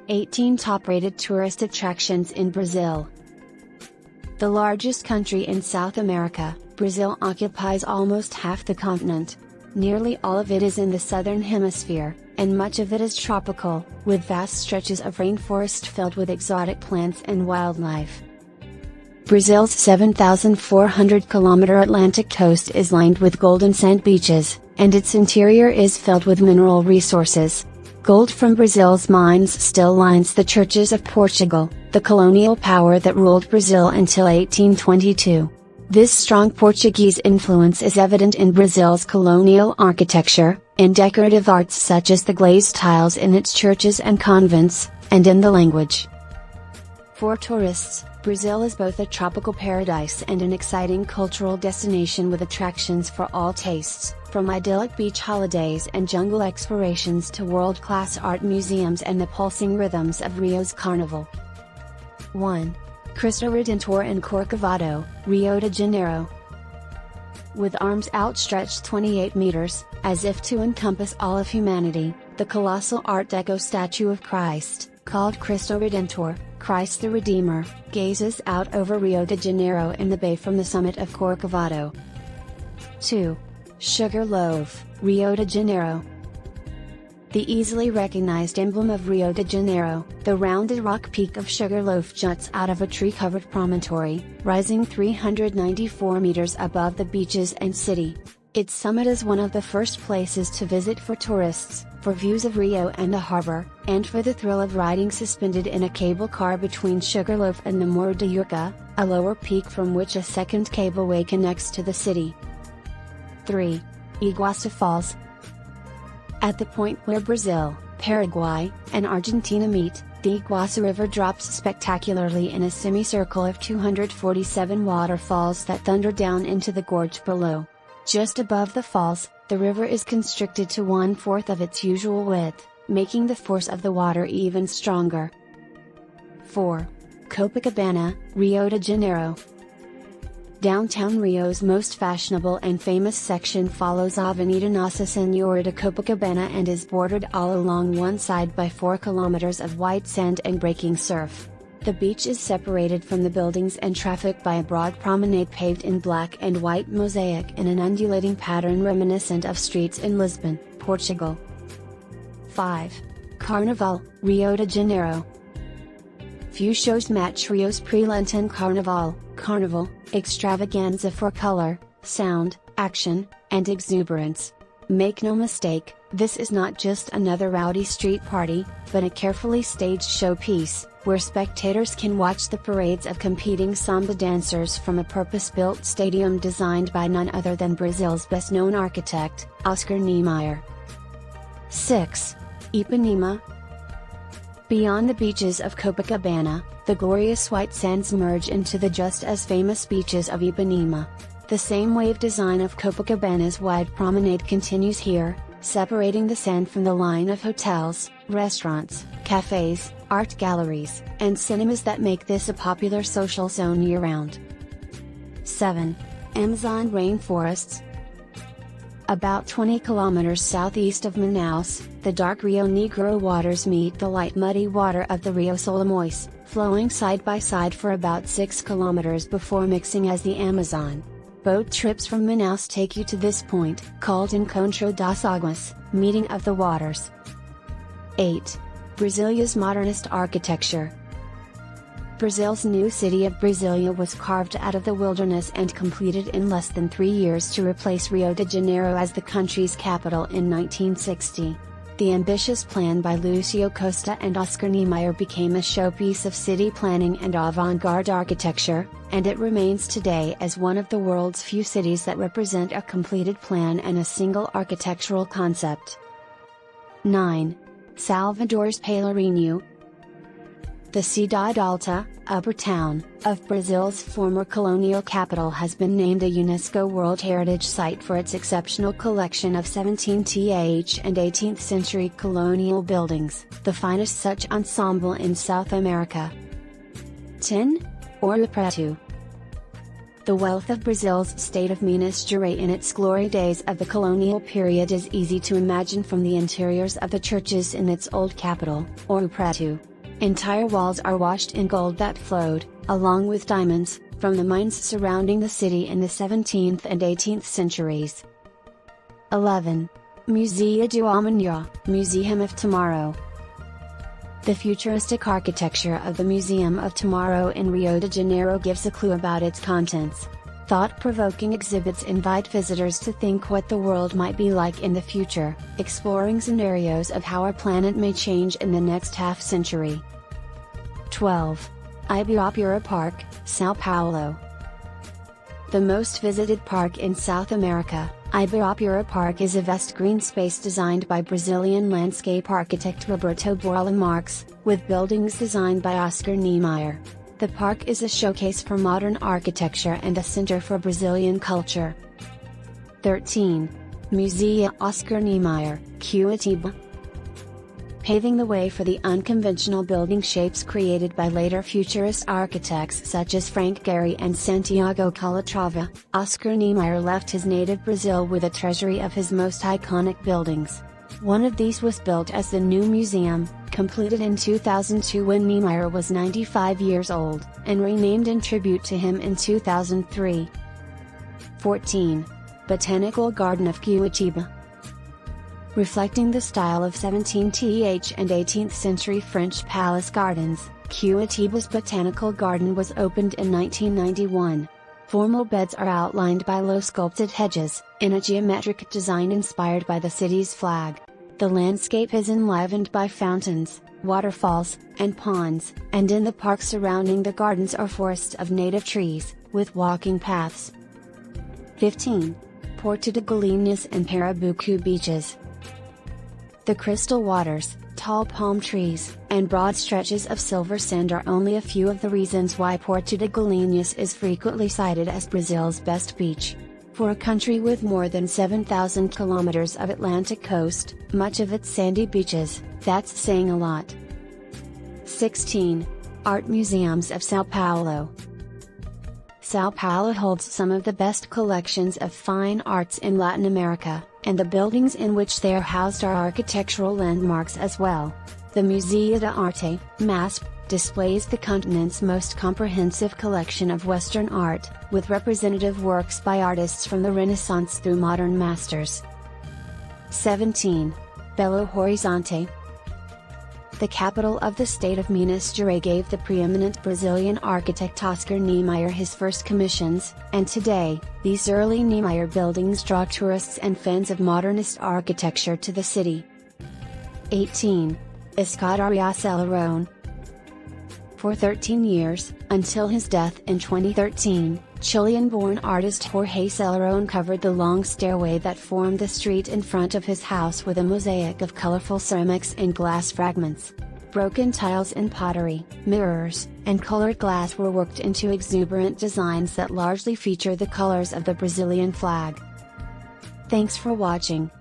18 top-rated tourist attractions in Brazil. The largest country in South America, Brazil occupies almost half the continent. Nearly all of it is in the southern hemisphere, and much of it is tropical, with vast stretches of rainforest filled with exotic plants and wildlife. Brazil's 7,400-kilometer Atlantic coast is lined with golden sand beaches, and its interior is filled with mineral resources. Gold from Brazil's mines still lines the churches of Portugal, the colonial power that ruled Brazil until 1822. This strong Portuguese influence is evident in Brazil's colonial architecture, in decorative arts such as the glazed tiles in its churches and convents, and in the language. For tourists, Brazil is both a tropical paradise and an exciting cultural destination with attractions for all tastes, from idyllic beach holidays and jungle explorations to world-class art museums and the pulsing rhythms of Rio's Carnival. 1. Cristo Redentor in Corcovado, Rio de Janeiro. With arms outstretched 28 meters, as if to encompass all of humanity, the colossal Art Deco statue of Christ, called Cristo Redentor, Christ the Redeemer, gazes out over Rio de Janeiro in the bay from the summit of Corcovado. 2. Sugarloaf, Rio de Janeiro. The easily recognized emblem of Rio de Janeiro, the rounded rock peak of Sugarloaf juts out of a tree-covered promontory, rising 394 meters above the beaches and city. Its summit is one of the first places to visit for tourists, for views of Rio and the harbor, and for the thrill of riding suspended in a cable car between Sugarloaf and the Morro de Urca, a lower peak from which a second cableway connects to the city. 3. Iguaçu Falls. At the point where Brazil, Paraguay, and Argentina meet, the Iguaçu River drops spectacularly in a semicircle of 247 waterfalls that thunder down into the gorge below. Just above the falls, the river is constricted to 1/4 of its usual width, making the force of the water even stronger. 4. Copacabana, Rio de Janeiro. Downtown Rio's most fashionable and famous section follows Avenida Nossa Senhora de Copacabana and is bordered all along one side by 4 kilometers of white sand and breaking surf. The beach is separated from the buildings and traffic by a broad promenade paved in black and white mosaic in an undulating pattern reminiscent of streets in Lisbon, Portugal. 5. Carnival, Rio de Janeiro. Few shows match Rio's pre-Lenten Carnival, extravaganza for color, sound, action, and exuberance. Make no mistake, this is not just another rowdy street party, but a carefully staged showpiece, where spectators can watch the parades of competing samba dancers from a purpose-built stadium designed by none other than Brazil's best-known architect, Oscar Niemeyer. 6. Ipanema. Beyond the beaches of Copacabana, the glorious white sands merge into the just as famous beaches of Ipanema. The same wave design of Copacabana's wide promenade continues here, separating the sand from the line of hotels, restaurants, cafes, art galleries, and cinemas that make this a popular social zone year-round. 7. Amazon rainforests. About 20 kilometers southeast of Manaus, the dark Rio Negro waters meet the light muddy water of the Rio Solimões, flowing side by side for about 6 kilometers before mixing as the Amazon. Boat trips from Manaus take you to this point, called Encontro das Águas, meeting of the waters. 8. Brasília's modernist architecture. Brazil's new city of Brasília was carved out of the wilderness and completed in less than 3 years to replace Rio de Janeiro as the country's capital in 1960. The ambitious plan by Lúcio Costa and Oscar Niemeyer became a showpiece of city planning and avant-garde architecture, and it remains today as one of the world's few cities that represent a completed plan and a single architectural concept. 9. Salvador's Pelourinho. The Cidade Alta, Upper Town, of Brazil's former colonial capital has been named a UNESCO World Heritage Site for its exceptional collection of 17th and 18th century colonial buildings, the finest such ensemble in South America. 10. Ouro Preto. The wealth of Brazil's state of Minas Gerais in its glory days of the colonial period is easy to imagine from the interiors of the churches in its old capital, Ouro Preto. Entire walls are washed in gold that flowed, along with diamonds, from the mines surrounding the city in the 17th and 18th centuries. 11. Museu do Amanhã, Museum of Tomorrow. The futuristic architecture of the Museum of Tomorrow in Rio de Janeiro gives a clue about its contents. Thought-provoking exhibits invite visitors to think what the world might be like in the future, exploring scenarios of how our planet may change in the next half-century. 12. Ibirapuera Park, São Paulo. The most visited park in South America, Ibirapuera Park is a vast green space designed by Brazilian landscape architect Roberto Borla Marques, with buildings designed by Oscar Niemeyer. The park is a showcase for modern architecture and a center for Brazilian culture. 13. Museu Oscar Niemeyer, Curitiba. Paving the way for the unconventional building shapes created by later futurist architects such as Frank Gehry and Santiago Calatrava, Oscar Niemeyer left his native Brazil with a treasury of his most iconic buildings. One of these was built as the new museum, completed in 2002 when Niemeyer was 95 years old, and renamed in tribute to him in 2003. 14. Botanical Garden of Curitiba. Reflecting the style of 17th and 18th century French palace gardens, Curitiba's Botanical Garden was opened in 1991. Formal beds are outlined by low sculpted hedges, in a geometric design inspired by the city's flag. The landscape is enlivened by fountains, waterfalls, and ponds, and in the park surrounding the gardens are forests of native trees, with walking paths. 15. Porto de Galinhas and Pirabucu beaches. The crystal waters, tall palm trees, and broad stretches of silver sand are only a few of the reasons why Porto de Galinhas is frequently cited as Brazil's best beach. For a country with more than 7,000 kilometers of Atlantic coast, much of its sandy beaches, that's saying a lot. 16. Art Museums of São Paulo. São Paulo holds some of the best collections of fine arts in Latin America, and the buildings in which they are housed are architectural landmarks as well. The Museu de Arte, MASP, displays the continent's most comprehensive collection of Western art, with representative works by artists from the Renaissance through modern masters. 17. Belo Horizonte. The capital of the state of Minas Gerais gave the preeminent Brazilian architect Oscar Niemeyer his first commissions, and today, these early Niemeyer buildings draw tourists and fans of modernist architecture to the city. 18. Escadaria Celarón. For 13 years, until his death in 2013, Chilean-born artist Jorge Celarón covered the long stairway that formed the street in front of his house with a mosaic of colorful ceramics and glass fragments. Broken tiles and pottery, mirrors, and colored glass were worked into exuberant designs that largely feature the colors of the Brazilian flag. Thanks for watching.